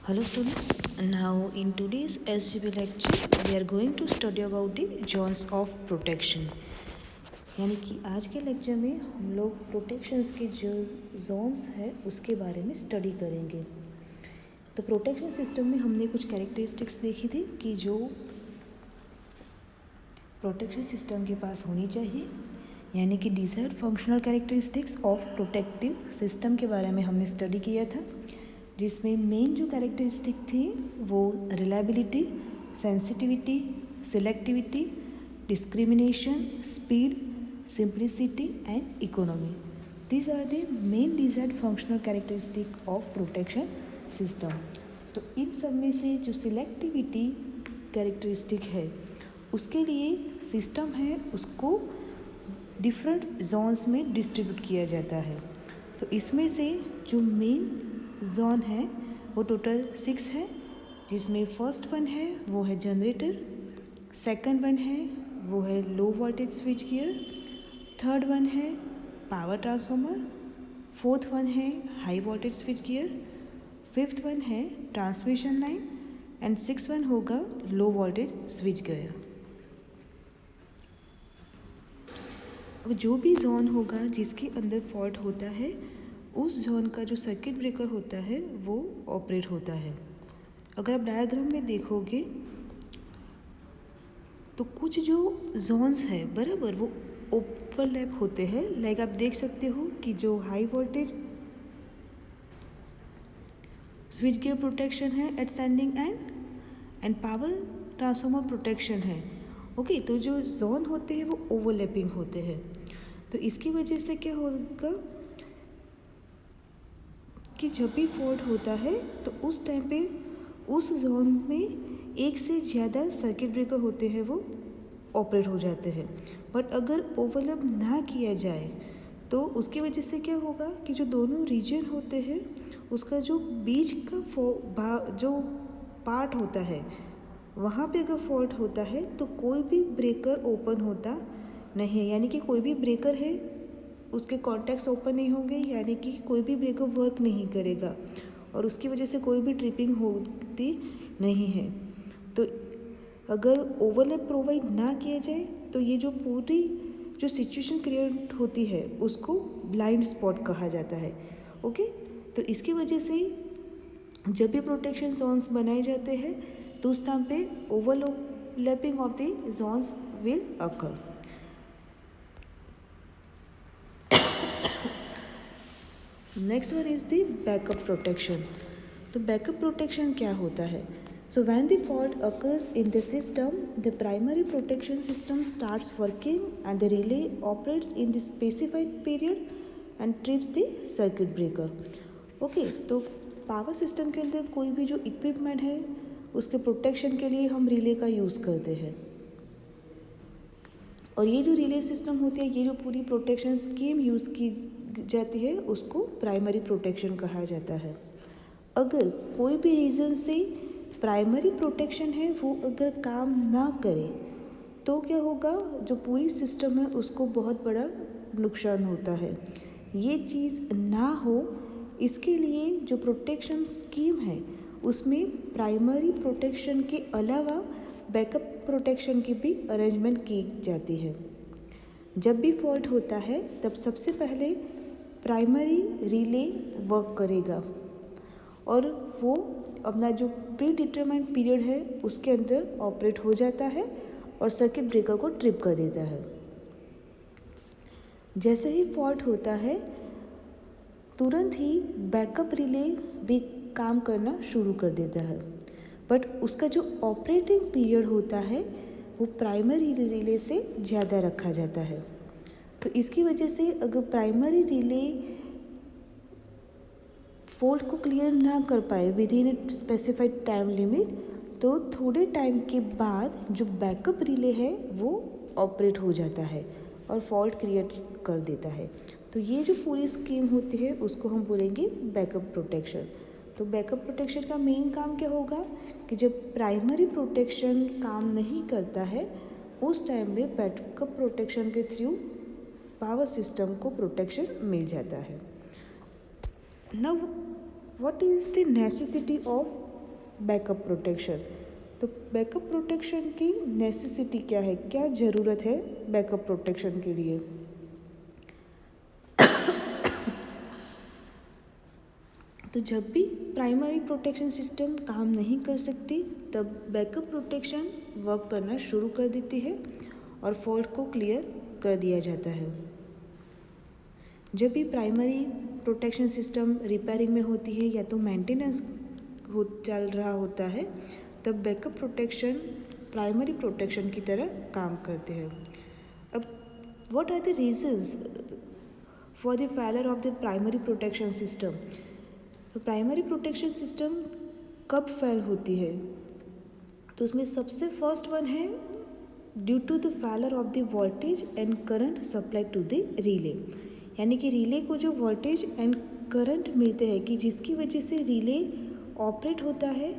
Hello students, now in today's SGP lecture we are going to study about the zones of protection। यानी कि आज के lecture में हम लोग प्रोटेक्शंस के जो जोन्स है उसके बारे में स्टडी करेंगे। तो प्रोटेक्शन सिस्टम में हमने कुछ कैरेक्टरिस्टिक्स देखी थी कि जो प्रोटेक्शन सिस्टम के पास होनी चाहिए, यानी कि desired functional characteristics of protective system के बारे में हमने स्टडी किया था, जिसमें मेन जो कैरेक्टरिस्टिक थी वो reliability, sensitivity, selectivity, discrimination, speed, simplicity and economy. These are the main desired functional characteristic of protection system. तो इन सब में से जो सिलेक्टिविटी कैरेक्टरिस्टिक है उसके लिए सिस्टम है उसको डिफरेंट जोन्स में डिस्ट्रीब्यूट किया जाता है। तो इसमें से जो मेन जोन है वो टोटल 6 है, जिसमें फर्स्ट वन है वो है जनरेटर, सेकंड वन है वो है low voltage switch gear, third one है पावर ट्रांसफार्मर, फोर्थ वन है high voltage switch gear, fifth one है transmission line and six one होगा लो वोल्टेज स्विच गियर। अब जो भी जोन होगा जिसके अंदर फॉल्ट होता है उस जोन का जो सर्किट ब्रेकर होता है वो ऑपरेट होता है। अगर आप डायग्राम में देखोगे तो कुछ जो जोन्स है बराबर वो ओवरलैप होते हैं। लाइक आप देख सकते हो कि जो high voltage switch gear protection है at sending end power transformer protection है। ओके, तो जो जोन होते हैं वो ओवरलैपिंग होते हैं। तो इसकी वजह से क्या होगा कि जब भी फॉल्ट होता है तो उस टाइम पे उस जोन में एक से ज़्यादा सर्किट ब्रेकर होते हैं वो ऑपरेट हो जाते हैं। बट अगर ओवरलैप ना किया जाए तो उसकी वजह से क्या होगा कि जो दोनों रीजन होते हैं उसका जो बीच का जो पार्ट होता है वहाँ पे अगर फॉल्ट होता है तो कोई भी ब्रेकर ओपन होता नहीं है, यानी कि कोई भी ब्रेकर है उसके कॉन्टैक्ट्स ओपन नहीं होंगे, यानी कि कोई भी ब्रेकर वर्क नहीं करेगा और उसकी वजह से कोई भी ट्रिपिंग होती नहीं है। तो अगर ओवरलैप प्रोवाइड ना किया जाए तो ये जो पूरी जो सिचुएशन क्रिएट होती है उसको ब्लाइंड स्पॉट कहा जाता है। ओके, तो इसकी वजह से जब भी प्रोटेक्शन जोन्स बनाए जाते हैं तो उस टाइम पे overlapping of the zones will occur. Next one is the backup protection. तो बैकअप प्रोटेक्शन क्या होता है? So when the fault occurs in the system the primary protection system starts working and the relay operates in the specified period and trips the circuit breaker. Okay, तो power system के अंदर कोई भी जो equipment है उसके protection के लिए हम रिले का यूज़ करते हैं और ये जो रिले सिस्टम होती है, ये जो पूरी प्रोटेक्शन स्कीम यूज़ की जाती है उसको प्राइमरी प्रोटेक्शन कहा जाता है। अगर कोई भी रीज़न से प्राइमरी प्रोटेक्शन है वो अगर काम ना करे तो क्या होगा, जो पूरी सिस्टम है उसको बहुत बड़ा नुकसान होता है। ये चीज़ ना हो इसके लिए जो प्रोटेक्शन स्कीम है उसमें प्राइमरी प्रोटेक्शन के अलावा बैकअप प्रोटेक्शन की भी अरेंजमेंट की जाती है। जब भी फॉल्ट होता है तब सबसे पहले प्राइमरी रिले वर्क करेगा और वो अपना जो प्री डिटरमाइंड पीरियड है उसके अंदर ऑपरेट हो जाता है और सर्किट ब्रेकर को ट्रिप कर देता है। जैसे ही फॉल्ट होता है तुरंत ही बैकअप रिले भी काम करना शुरू कर देता है, बट उसका जो ऑपरेटिंग पीरियड होता है वो प्राइमरी रिले से ज़्यादा रखा जाता है। तो इसकी वजह से अगर प्राइमरी रिले फॉल्ट को क्लियर ना कर पाए with in a specified time limit तो थोड़े टाइम के बाद जो बैकअप रिले है वो ऑपरेट हो जाता है और फॉल्ट क्रिएट कर देता है। तो ये जो पूरी स्कीम होती है उसको हम बोलेंगे बैकअप प्रोटेक्शन। तो बैकअप प्रोटेक्शन का मेन काम क्या होगा कि जब प्राइमरी प्रोटेक्शन काम नहीं करता है उस टाइम में बैकअप प्रोटेक्शन के थ्रू पावर सिस्टम को प्रोटेक्शन मिल जाता है। Now what is the necessity of backup protection. तो बैकअप प्रोटेक्शन की नेसेसिटी क्या है, क्या ज़रूरत है बैकअप प्रोटेक्शन के लिए? तो जब भी प्राइमरी प्रोटेक्शन सिस्टम काम नहीं कर सकती तब बैकअप प्रोटेक्शन वर्क करना शुरू कर देती है और फॉल्ट को क्लियर कर दिया जाता है। जब भी प्राइमरी प्रोटेक्शन सिस्टम रिपेयरिंग में होती है या तो मेंटेनेंस चल रहा होता है तब बैकअप प्रोटेक्शन प्राइमरी प्रोटेक्शन की तरह काम करते हैं। अब what are the reasons for the failure of the primary protection system? तो प्राइमरी प्रोटेक्शन सिस्टम कब फेल होती है? तो उसमें सबसे फर्स्ट वन है due to the failure of the voltage and current supply to the relay. यानी कि रिले को जो वोल्टेज एंड करंट मिलते हैं कि जिसकी वजह से रिले ऑपरेट होता है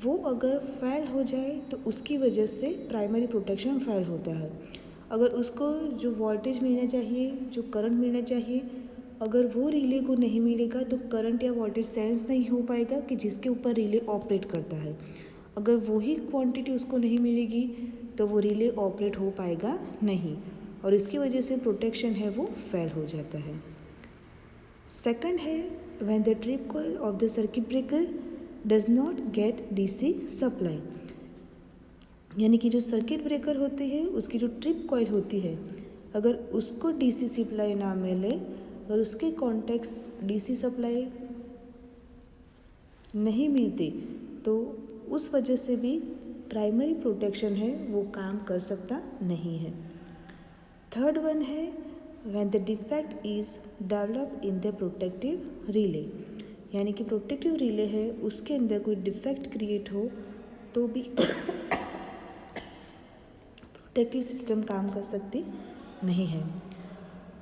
वो अगर फेल हो जाए तो उसकी वजह से प्राइमरी प्रोटेक्शन फेल होता है। अगर उसको जो वोल्टेज मिलना चाहिए, जो करंट मिलना चाहिए, अगर वो रिले को नहीं मिलेगा तो करंट या वोल्टेज सेंस नहीं हो पाएगा कि जिसके ऊपर रिले ऑपरेट करता है। अगर वही क्वांटिटी उसको नहीं मिलेगी तो वो रिले ऑपरेट हो पाएगा नहीं और इसकी वजह से प्रोटेक्शन है वो फेल हो जाता है। सेकंड है when the trip coil of the circuit breaker does not gate DC supply. यानी कि जो सर्किट ब्रेकर होते हैं उसकी जो ट्रिप कॉइल होती है अगर उसको डीसी सप्लाई ना मिले, अगर उसके कॉन्टेक्ट्स डीसी सप्लाई नहीं मिलती तो उस वजह से भी प्राइमरी प्रोटेक्शन है वो काम कर सकता नहीं है। थर्ड वन है when the defect is develop in the protective relay. यानी कि प्रोटेक्टिव रिले है उसके अंदर कोई डिफेक्ट क्रिएट हो तो भी प्रोटेक्टिव सिस्टम काम कर सकती नहीं है।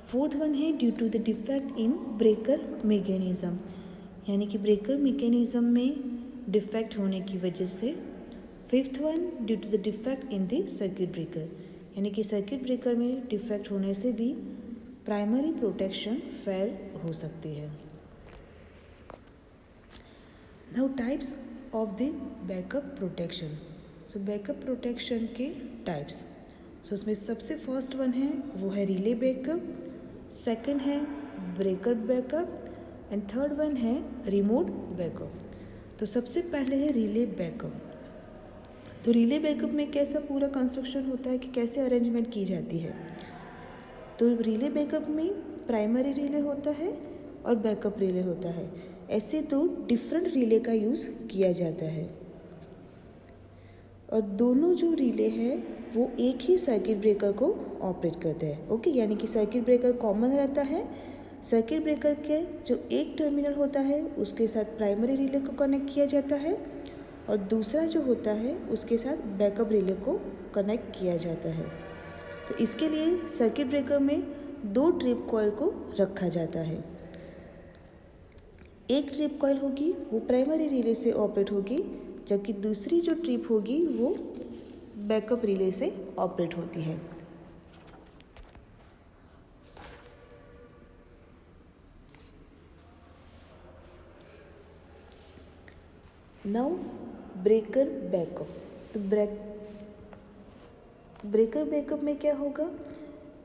फोर्थ वन है due to the defect in breaker mechanism. यानी कि ब्रेकर मैकेनिज्म में डिफेक्ट होने की वजह से। Fifth one due to the defect in the circuit breaker. यानी कि सर्किट ब्रेकर में डिफेक्ट होने से भी प्राइमरी प्रोटेक्शन फेल हो सकती है। Now types of the backup protection. So backup protection के टाइप्स। सो उसमें सबसे फर्स्ट वन है वो है रिले बैकअप, सेकंड है breaker backup and third one है रिमोट बैकअप। तो सबसे पहले है रिले बैकअप। तो रिले बैकअप में कैसा पूरा कंस्ट्रक्शन होता है कि कैसे अरेंजमेंट की जाती है? तो रिले बैकअप में प्राइमरी रिले होता है और बैकअप रिले होता है। ऐसे दो डिफरेंट रिले का यूज़ किया जाता है और दोनों जो रिले है वो एक ही सर्किट ब्रेकर को ऑपरेट करते हैं। ओके, यानी कि सर्किट ब्रेकर कॉमन रहता है। सर्किट ब्रेकर के जो एक टर्मिनल होता है उसके साथ प्राइमरी रिले को कनेक्ट किया जाता है और दूसरा जो होता है उसके साथ बैकअप रिले को कनेक्ट किया जाता है। तो इसके लिए सर्किट ब्रेकर में दो ट्रिप कॉइल को रखा जाता है। एक ट्रिप कॉइल होगी वो प्राइमरी रिले से ऑपरेट होगी जबकि दूसरी जो ट्रिप होगी वो बैकअप रिले से ऑपरेट होती है। Now breaker backup. तो ब्रेकर बैकअप में क्या होगा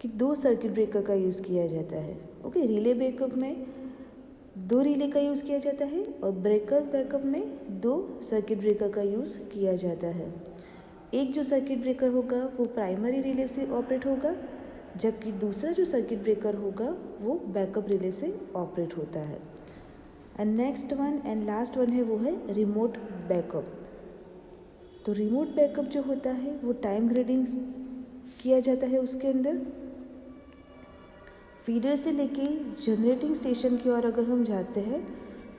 कि दो सर्किट ब्रेकर का यूज़ किया जाता है। ओके, रिले बैकअप में दो रिले का यूज़ किया जाता है और ब्रेकर बैकअप में दो सर्किट ब्रेकर का यूज़ किया जाता है। एक जो सर्किट ब्रेकर होगा वो प्राइमरी रिले से ऑपरेट होगा जबकि दूसरा जो सर्किट ब्रेकर होगा वो बैकअप रिले से ऑपरेट होता है। And next one and last one है वो है रिमोट बैकअप। तो रिमोट बैकअप जो होता है वो टाइम ग्रेडिंग किया जाता है। उसके अंदर फीडर से लेके जनरेटिंग स्टेशन की ओर अगर हम जाते हैं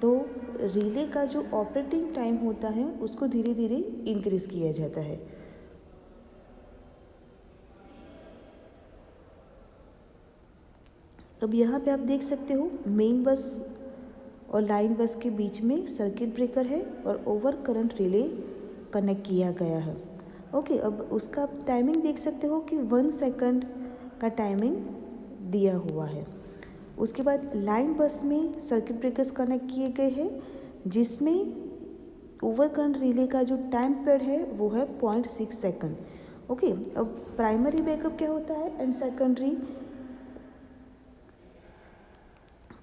तो रिले का जो ऑपरेटिंग टाइम होता है उसको धीरे धीरे इंक्रीज किया जाता है। अब यहाँ पे आप देख सकते हो मेन बस और लाइन बस के बीच में सर्किट ब्रेकर है और ओवर करंट रिले कनेक्ट किया गया है। ओके, अब उसका टाइमिंग देख सकते हो कि 1 सेकंड का टाइमिंग दिया हुआ है। उसके बाद लाइन बस में सर्किट ब्रेकर्स कनेक्ट किए गए हैं जिसमें ओवर करंट रिले का जो टाइम पीरियड है वो है 0.6 सेकंड। ओके, अब प्राइमरी बैकअप क्या होता है एंड सेकेंडरी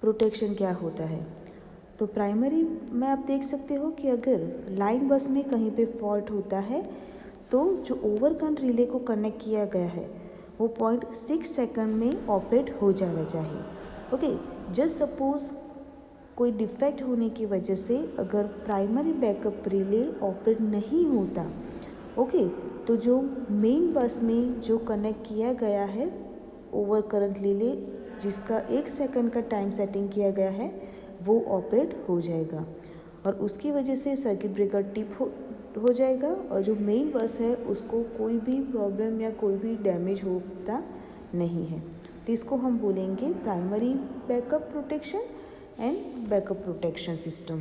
प्रोटेक्शन क्या होता है। तो प्राइमरी में आप देख सकते हो कि अगर लाइन बस में कहीं पे फॉल्ट होता है तो जो ओवर करंट रिले को कनेक्ट किया गया है वो 0.6 सेकंड में ऑपरेट हो जाना चाहिए। ओके, जस्ट सपोज कोई डिफेक्ट होने की वजह से अगर प्राइमरी बैकअप रिले ऑपरेट नहीं होता, ओके, तो जो मेन बस में जो कनेक्ट किया गया है ओवर करंट रिले जिसका 1 सेकंड का टाइम सेटिंग किया गया है वो ऑपरेट हो जाएगा और उसकी वजह से सर्किट ब्रेकर टिप हो जाएगा और जो मेन बस है उसको कोई भी प्रॉब्लम या कोई भी डैमेज होता नहीं है। तो इसको हम बोलेंगे primary backup protection and backup protection system.